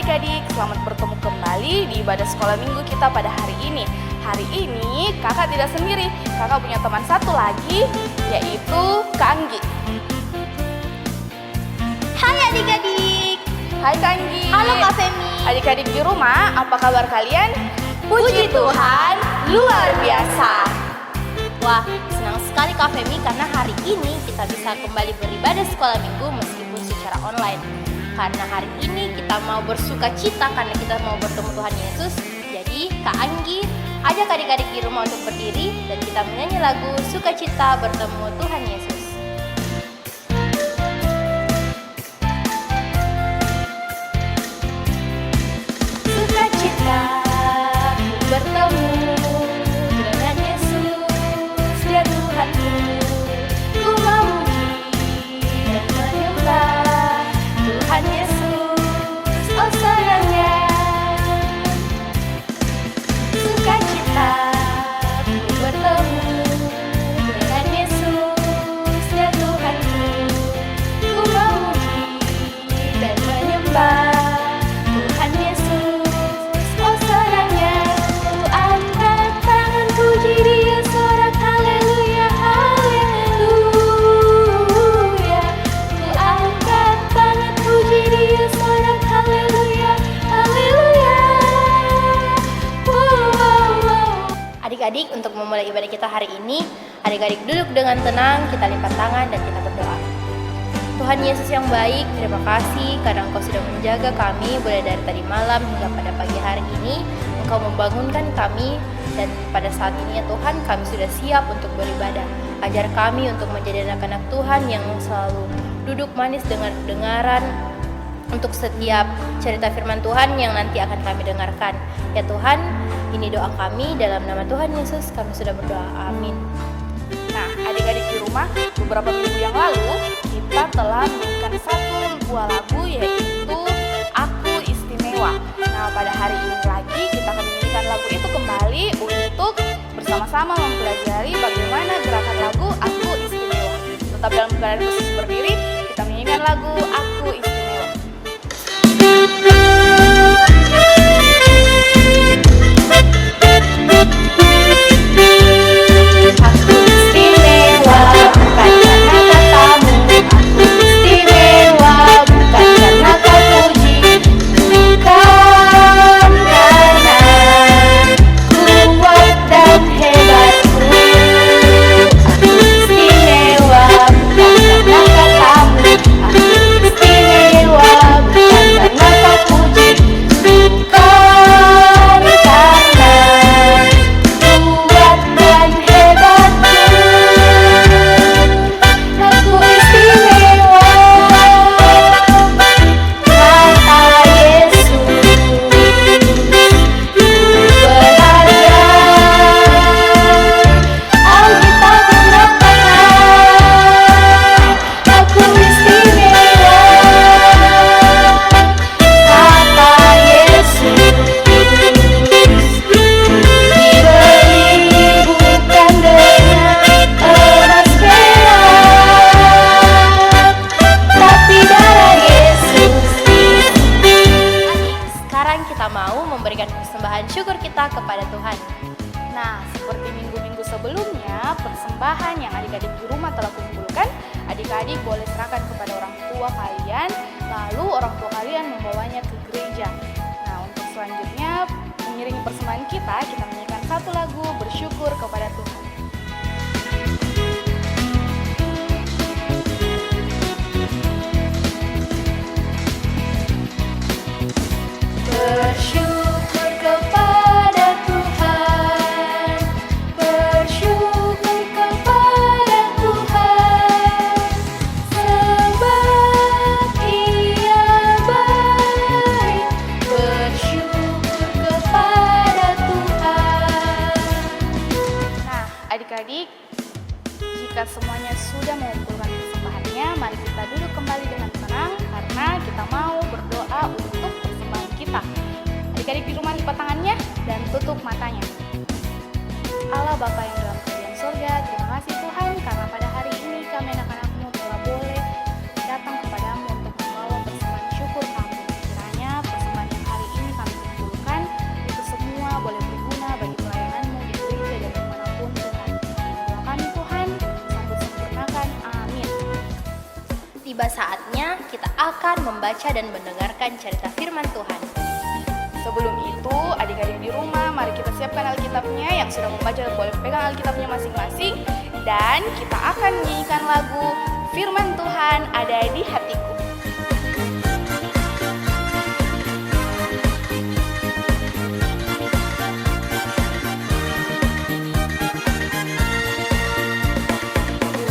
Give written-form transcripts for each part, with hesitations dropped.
adik-adik, selamat bertemu kembali di ibadah sekolah minggu kita pada hari ini. Hari ini kakak tidak sendiri, kakak punya teman satu lagi, yaitu Kak Anggi. Hai adik-adik. Hai Kak Anggi. Halo Kak Femi. Adik-adik di rumah, apa kabar kalian? Puji Tuhan, luar biasa. Wah, senang sekali Kak Femi karena hari ini kita bisa kembali beribadah sekolah minggu meskipun secara online. Karena hari ini kita mau bersuka cita karena kita mau bertemu Tuhan Yesus. Jadi Kak Anggi ajak adik-adik di rumah untuk berdiri dan kita menyanyi lagu Sukacita Bertemu Tuhan Yesus. Sukacita bertemu dengan Yesus, Dia Tuhanku. Ku memuji dan menyembah Tuhan Yesus, oh sayangnya. Sukacita ku bertemu dengan Yesus, Dia Tuhanku. Ku memuji dan menyembah Tuhan Yesus, oh sayangnya. Ku angkat tangan puji Dia, sorak haleluya, haleluya. Ku angkat tangan puji Dia, sorak haleluya, haleluya. Adik-adik, untuk memulai ibadah kita hari ini, adik-adik duduk dengan tenang, kita lipat tangan dan kita berdoa. Tuhan Yesus yang baik, terima kasih karena Engkau sudah menjaga kami mulai dari tadi malam hingga pada pagi hari ini. Engkau membangunkan kami dan pada saat ini ya Tuhan, kami sudah siap untuk beribadah. Ajar kami untuk menjadi anak-anak Tuhan yang selalu duduk manis dengan dengaran untuk setiap cerita firman Tuhan yang nanti akan kami dengarkan. Ya Tuhan, ini doa kami dalam nama Tuhan Yesus, kami sudah berdoa. Amin. Nah, adik-adik di rumah, beberapa minggu yang lalu kita telah menyanyikan satu buah lagu, yaitu Aku Istimewa. Nah, pada hari ini lagi kita akan menyanyikan lagu itu kembali untuk bersama-sama mempelajari bagaimana gerakan lagu Aku Istimewa. Tetap dalam keadaan posisi berdiri, kita menyanyikan lagu Aku Istimewa. Aku istimewa bukan karena katamu, aku istimewa bukan karena kau puji, bukan karena kuat dan hebatku. Aku istimewa bukan karena katamu, aku istimewa bukan karena kau puji, bukan karena kuat dan hebatku. Aku istimewa, kata Yesus. Ku berharga, Alkitab mengatakan aku istimewa, kata Yesus. Dibeli bukan dengan emas perak, tapi darah Yesus. Sekarang kita mau memberikan persembahan syukur kita kepada Tuhan. Nah, seperti minggu-minggu sebelumnya, persembahan yang adik-adik di rumah telah kumpulkan, adik-adik boleh serahkan kepada orang tua kalian, lalu orang tua kalian membawanya ke gereja. Nah, untuk selanjutnya, mengiringi persembahan kita menyanyikan satu lagu bersyukur kepada Tuhan. Bersyukur kepada Tuhan, bersyukur kepada Tuhan, sebab Ia baik. Bersyukur kepada Tuhan. Nah, adik-adik, jika semuanya sudah mengumpulkan persembahannya, mari kita duduk kembali dengan tenang karena kita mau berdoa untuk persembahan kita. Adik-adik di rumah lipat tangannya dan tutup matanya. Allah Bapa yang dalam kerajaan surga, terima kasih Tuhan karena pada hari ini kami anak-anak-Mu telah boleh datang kepadamu untuk membawa persembahan syukur kami. Kiranya persembahan yang selanjutnya kita akan membaca dan mendengarkan cerita firman Tuhan. Sebelum itu, adik-adik di rumah, mari kita siapkan Alkitabnya. Yang sudah membaca boleh pegang Alkitabnya masing-masing. Dan kita akan menyanyikan lagu Firman Tuhan Ada di Hatiku.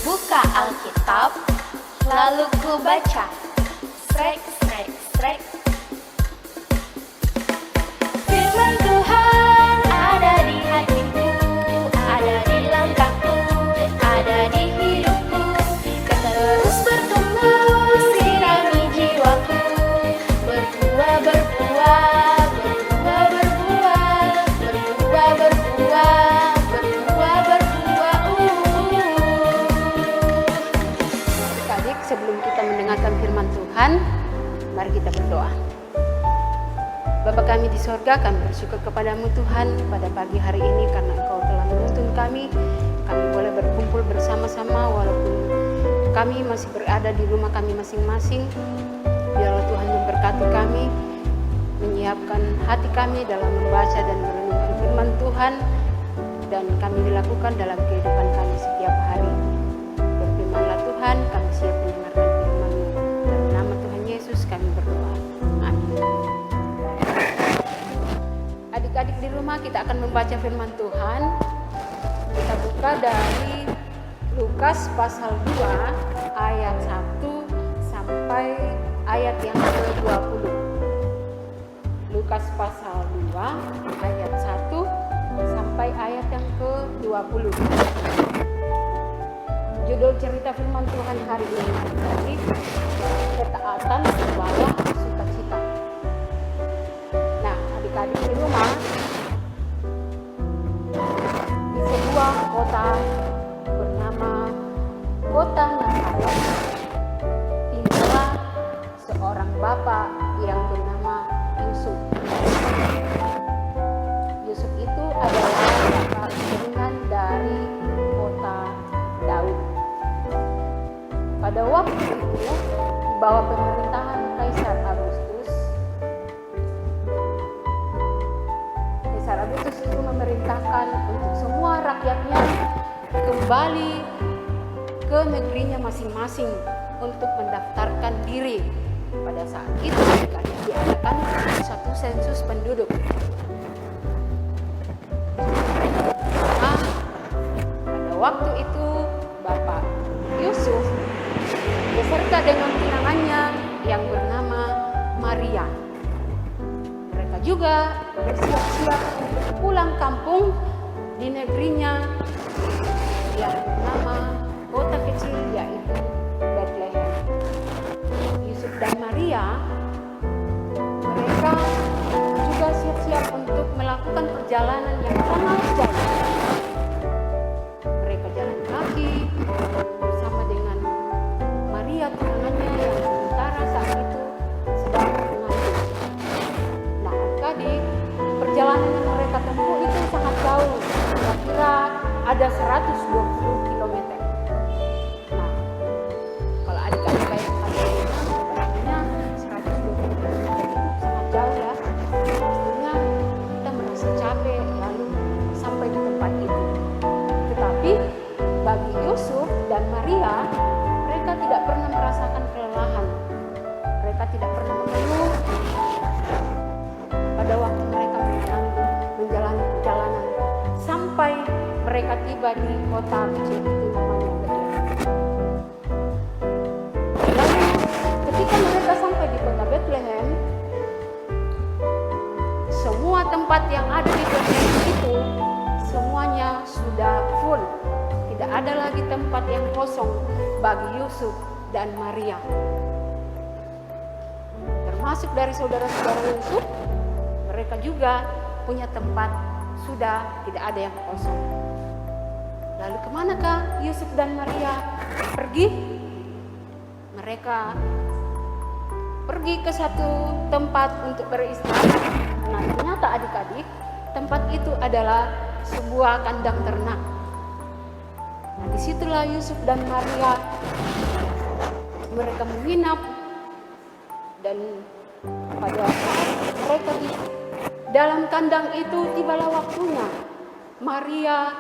Buka Alkitab, lalu ku baca. Srek, srek, srek. Firman Tuhan ada di hatiku, ada di langkahku, ada di hidupku. Terus bertumbuh, sirami jiwaku. Berbuah, berbuah, berbuah, berbuah, berbuah, berbuah, berbuah, berbuah. Adik-adik, sebelum kita mendengarkan firman Tuhan, mari kita berdoa. Bapa kami di sorga, kami bersyukur kepadamu Tuhan pada pagi hari ini karena Engkau telah menuntun kami boleh berkumpul bersama-sama walaupun kami masih berada di rumah kami masing-masing. Biarlah Tuhan memberkati kami, menyiapkan hati kami dalam membaca dan merenungkan firman Tuhan, dan kami dilakukan dalam kehidupan kami setiap hari. Berfirmanlah Tuhan, kami siap mendengarkan firman-Mu. Dalam nama Tuhan Yesus kami berdoa. Amin. Adik-adik di rumah, kita akan membaca firman Tuhan. Kita buka dari Lukas pasal 2 ayat 1 sampai ayat yang ke-20. Lukas pasal 2 ayat 1 sampai ayat yang ke-20. Judul cerita firman Tuhan hari ini dari ketaatan membawa sukacita. Nah, adik-adik di rumah, di sebuah kota bernama Kota Nazaret, tinggallah seorang bapak yang bernama Yusuf. Yusuf itu adalah bapak keturunan dari kota Daud. Pada waktu itu, di bawah pemerintahan Kaisar Agustus, Kaisar Agustus itu memerintahkan untuk semua rakyatnya kembali ke negerinya masing-masing untuk mendaftarkan diri. Pada saat itu diadakan satu sensus penduduk. Nah, pada waktu itu Bapak Yusuf beserta dengan tunangannya yang bernama Maria. Mereka juga bersiap-siap untuk pulang kampung di negerinya yang bernama kota kecil, yaitu Bethlehem. Yusuf dan Maria, mereka juga siap-siap untuk melakukan perjalanan yang sangat jauh. Mereka jalan kaki bersama dengan Maria tunangannya yang sementara saat itu sedang mengandung. Nah, adik-adik, perjalanan yang mereka tempuh itu sangat jauh, kira-kira ada 120 km. Nah, kalau adik-adik bayangkan pastinya 120 km itu sangat jauh ya. Pastinya kita merasa capek lalu sampai di tempat itu. Tetapi bagi Yusuf dan Maria, mereka tidak pernah merasakan kelelahan. Mereka tidak pernah mengeluh pada waktu mereka menjalani perjalanan sampai mereka tiba di kota kecil itu namanya Bethlehem. Lalu ketika mereka sampai di kota Bethlehem, semua tempat yang ada di Bethlehem itu semuanya sudah full. Tidak ada lagi tempat yang kosong bagi Yusuf dan Maria. Termasuk dari saudara-saudara Yusuf, mereka juga punya tempat sudah tidak ada yang kosong. Lalu kemanakah Yusuf dan Maria pergi? Mereka pergi ke satu tempat untuk beristirahat. Nah, ternyata adik-adik, tempat itu adalah sebuah kandang ternak. Nah, disitulah Yusuf dan Maria mereka menginap Dan pada saat mereka di dalam kandang itu, tibalah waktunya Maria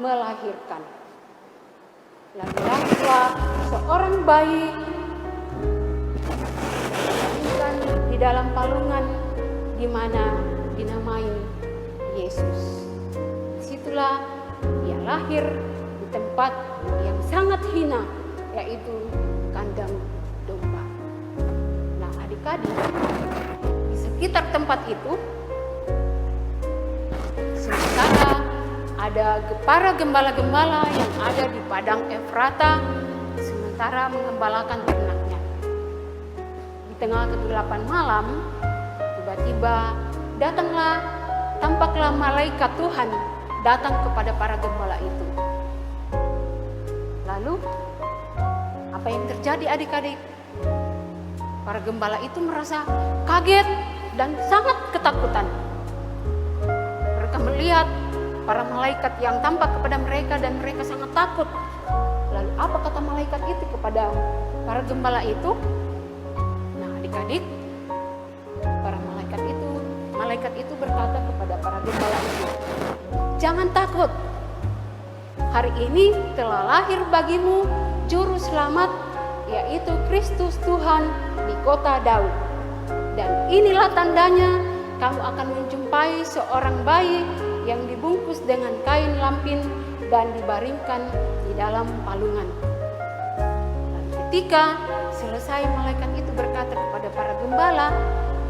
melahirkan. Lalu lahirlah seorang bayi dilahirkan di dalam palungan, di mana dinamai Yesus. Disitulah ia lahir di tempat yang sangat hina, yaitu kandang domba. Nah, adik-adik, di sekitar tempat itu, sementara ada para gembala-gembala yang ada di padang Efrata, sementara mengembalakan ternaknya. Di tengah kegelapan malam, tiba-tiba tampaklah malaikat Tuhan datang kepada para gembala itu. Lalu, apa yang terjadi adik-adik? Para gembala itu merasa kaget dan sangat ketakutan. Mereka melihat para malaikat yang tampak kepada mereka dan mereka sangat takut. Lalu apa kata malaikat itu kepada para gembala itu? Nah, adik-adik, para malaikat itu berkata kepada para gembala itu, "Jangan takut. Hari ini telah lahir bagimu juru selamat, yaitu Kristus Tuhan di kota Daud. Dan inilah tandanya, kamu akan menjumpai seorang bayi yang dibungkus dengan kain lampin dan dibaringkan di dalam palungan." Dan ketika selesai malaikat itu berkata kepada para gembala,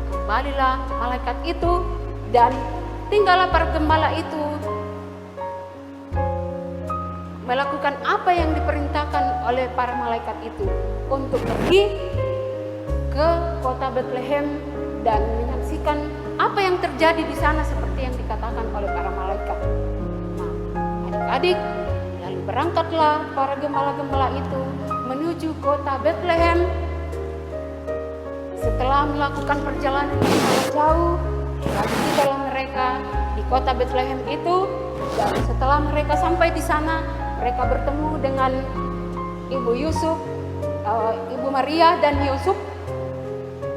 kembalilah malaikat itu dan tinggallah para gembala itu melakukan apa yang diperintahkan oleh para malaikat itu untuk pergi ke kota Bethlehem dan menyaksikan apa yang terjadi di sana seperti yang dikatakan oleh para malaikat. Nah, adik-adik, lalu berangkatlah para gembala-gembala itu menuju kota Bethlehem. Setelah melakukan perjalanan yang sangat jauh, lalu tibalah mereka di kota Bethlehem itu, dan setelah mereka sampai di sana, mereka bertemu dengan Ibu Maria dan Yusuf.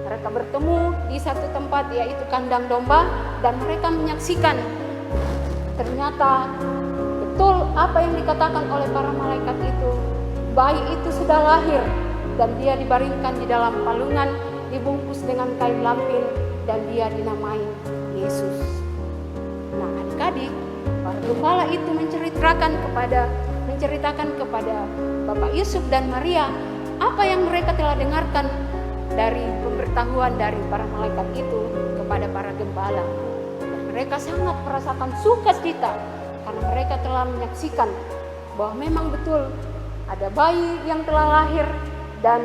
Mereka bertemu di satu tempat, yaitu kandang domba, dan mereka menyaksikan ternyata betul apa yang dikatakan oleh para malaikat itu. Bayi itu sudah lahir dan dia dibaringkan di dalam palungan, dibungkus dengan kain lampin, dan dia dinamai Yesus. Nah, adik-adik, para gembala itu menceritakan kepada Bapak Yusuf dan Maria apa yang mereka telah dengarkan dari pemberitahuan dari para malaikat itu kepada para gembala. Dan mereka sangat merasakan sukacita karena mereka telah menyaksikan bahwa memang betul ada bayi yang telah lahir, dan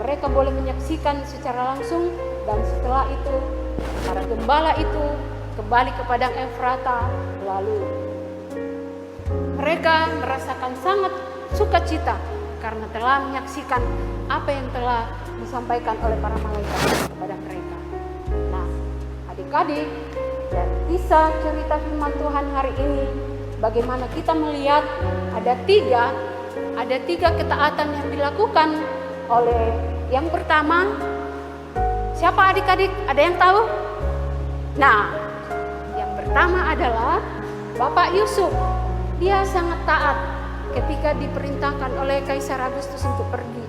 mereka boleh menyaksikan secara langsung. Dan setelah itu para gembala itu kembali ke padang Efrata, lalu mereka merasakan sangat sukacita karena telah menyaksikan apa yang telah disampaikan oleh para malaikat kepada mereka. Nah, adik-adik, dari kisah cerita firman Tuhan hari ini, bagaimana kita melihat ada tiga ketaatan yang dilakukan oleh yang pertama. Siapa adik-adik? Ada yang tahu? Nah, yang pertama adalah Bapak Yusuf. Dia sangat taat ketika diperintahkan oleh Kaisar Agustus untuk pergi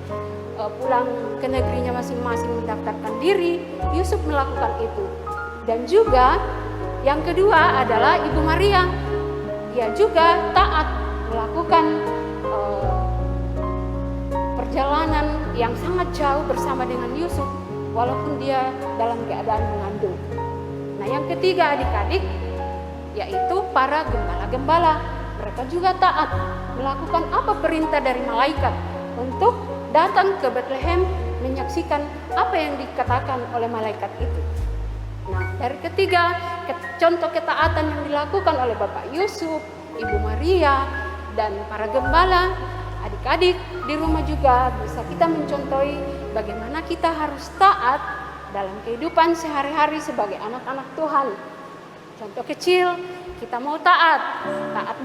pulang ke negerinya masing-masing mendaftarkan diri. Yusuf melakukan itu. Dan juga yang kedua adalah Ibu Maria. Dia juga taat melakukan perjalanan yang sangat jauh bersama dengan Yusuf, walaupun dia dalam keadaan mengandung. Nah, yang ketiga adik-adik, yaitu para gembala-gembala. Mereka juga taat melakukan apa perintah dari malaikat untuk datang ke Bethlehem menyaksikan apa yang dikatakan oleh malaikat itu. Nah, dari ketiga contoh ketaatan yang dilakukan oleh Bapak Yusuf, Ibu Maria, dan para gembala, adik-adik di rumah juga bisa kita mencontohi bagaimana kita harus taat dalam kehidupan sehari-hari sebagai anak-anak Tuhan. Contoh kecil, kita mau taat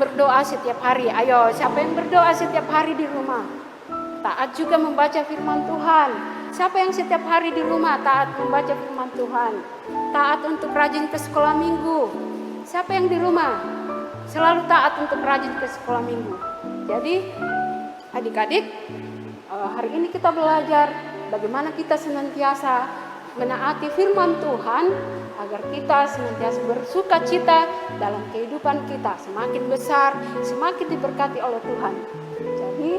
berdoa setiap hari. Ayo, siapa yang berdoa setiap hari di rumah? Taat juga membaca firman Tuhan. siapa yang setiap hari di rumah taat membaca firman Tuhan, taat untuk rajin ke sekolah minggu? Siapa yang di rumah selalu taat untuk rajin ke sekolah minggu? Jadi adik-adik, hari ini kita belajar bagaimana kita senantiasa menaati firman Tuhan agar kita senantiasa bersuka cita dalam kehidupan kita, semakin besar, semakin diberkati oleh Tuhan. Jadi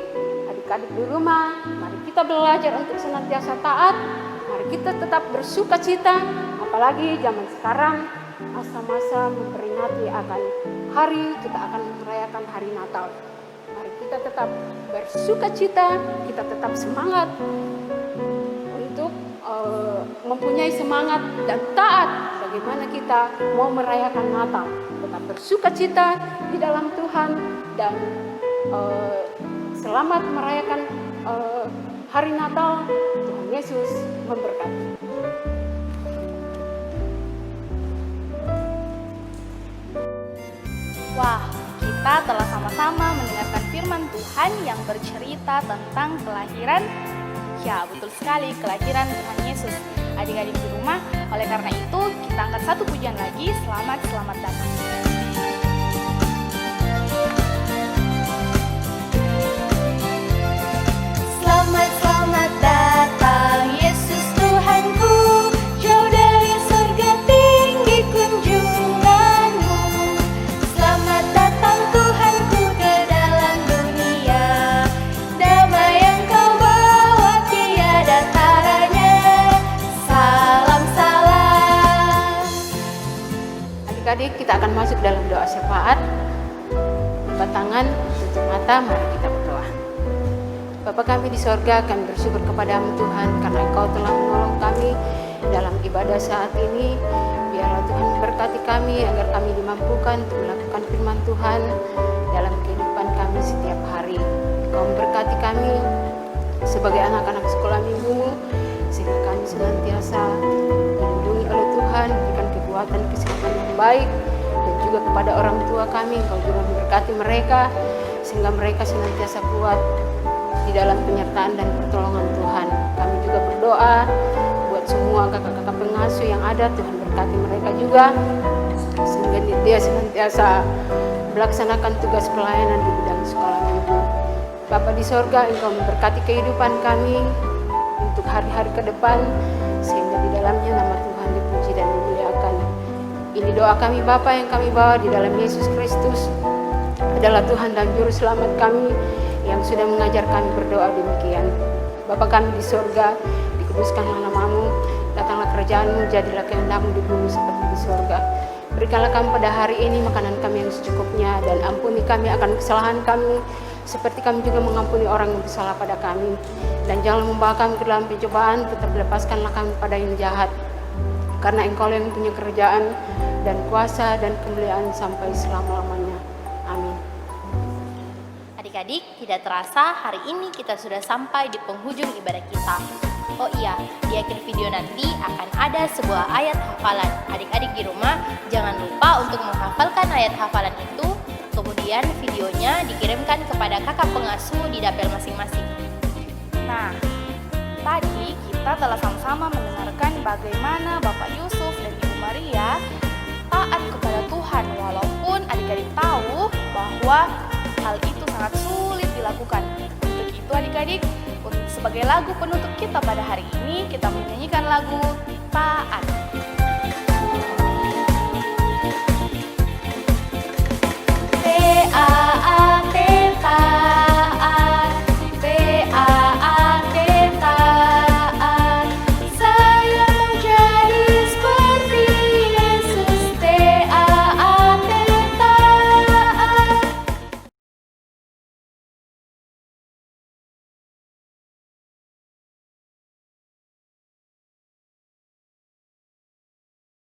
adik-adik di rumah, mari kita belajar untuk senantiasa taat, mari kita tetap bersuka cita, apalagi zaman sekarang masa-masa memperingati akan kita akan merayakan hari Natal. Mari kita tetap bersuka cita, kita tetap semangat untuk mempunyai semangat dan taat bagaimana kita mau merayakan Natal. Tetap bersuka cita di dalam Tuhan dan selamat merayakan hari Natal. Tuhan Yesus memberkati. Wah, kita telah sama-sama mendengarkan firman Tuhan yang bercerita tentang kelahiran. Ya, betul sekali, kelahiran Tuhan Yesus. Adik-adik di rumah, oleh karena itu kita angkat satu pujian lagi. Selamat datang. Selamat datang Yesus Tuhanku, jauh dari surga tinggi kunjunganmu. Selamat datang Tuhanku ke dalam dunia, damai yang kau bawa tiada taranya. Salam salam. Adik-adik, kita akan masuk dalam doa syafaat. Buka tangan, tutup mata, mari kita berdoa. Bapa kami di sorga, kami bersyukur kepadamu Tuhan karena Engkau telah menolong kami dalam ibadah saat ini. Biarlah Tuhan memberkati kami agar kami dimampukan untuk melakukan firman Tuhan dalam kehidupan kami setiap hari. Engkau memberkati kami sebagai anak-anak sekolah minggu-Mu, sehingga kami senantiasa dilindungi oleh Tuhan, berikan kekuatan kesehatan yang baik, dan juga kepada orang tua kami, Engkau juga memberkati mereka sehingga mereka senantiasa kuat di dalam penyertaan dan pertolongan Tuhan. Kami juga berdoa buat semua kakak-kakak pengasuh yang ada, Tuhan berkati mereka juga sehingga dia senantiasa melaksanakan tugas pelayanan di bidang sekolah minggu. Bapa di sorga, Engkau memberkati kehidupan kami untuk hari-hari ke depan sehingga di dalamnya nama Tuhan dipuji dan dimuliakan. Ini doa kami Bapa yang kami bawa di dalam Yesus Kristus adalah Tuhan dan Juru Selamat kami yang sudah mengajar kami berdoa demikian. Bapa kami di surga, dikuduskanlah nama-Mu, datanglah kerajaan-Mu, jadilah kehendak-Mu di bumi seperti di surga. Berikanlah kami pada hari ini makanan kami yang secukupnya, dan ampuni kami akan kesalahan kami, seperti kami juga mengampuni orang yang bersalah pada kami. Dan janganlah membawa kami ke dalam pencobaan, tetapi lepaskanlah kami pada yang jahat. Karena Engkau yang punya kerajaan dan kuasa dan kemuliaan sampai selama-lamanya. Amin. Adik-adik, tidak terasa hari ini kita sudah sampai di penghujung ibadah kita. Oh iya, di akhir video nanti akan ada sebuah ayat hafalan. Adik-adik di rumah, jangan lupa untuk menghafalkan ayat hafalan itu. Kemudian videonya dikirimkan kepada kakak pengasuh di dapel masing-masing. Nah, tadi kita telah sama-sama mendengarkan bagaimana Bapak Yusuf dan Ibu Maria taat kepada Tuhan, walaupun adik-adik tahu bahwa hal itu sangat sulit dilakukan. Untuk itu adik-adik, sebagai lagu penutup kita pada hari ini, kita menyanyikan lagu Taat.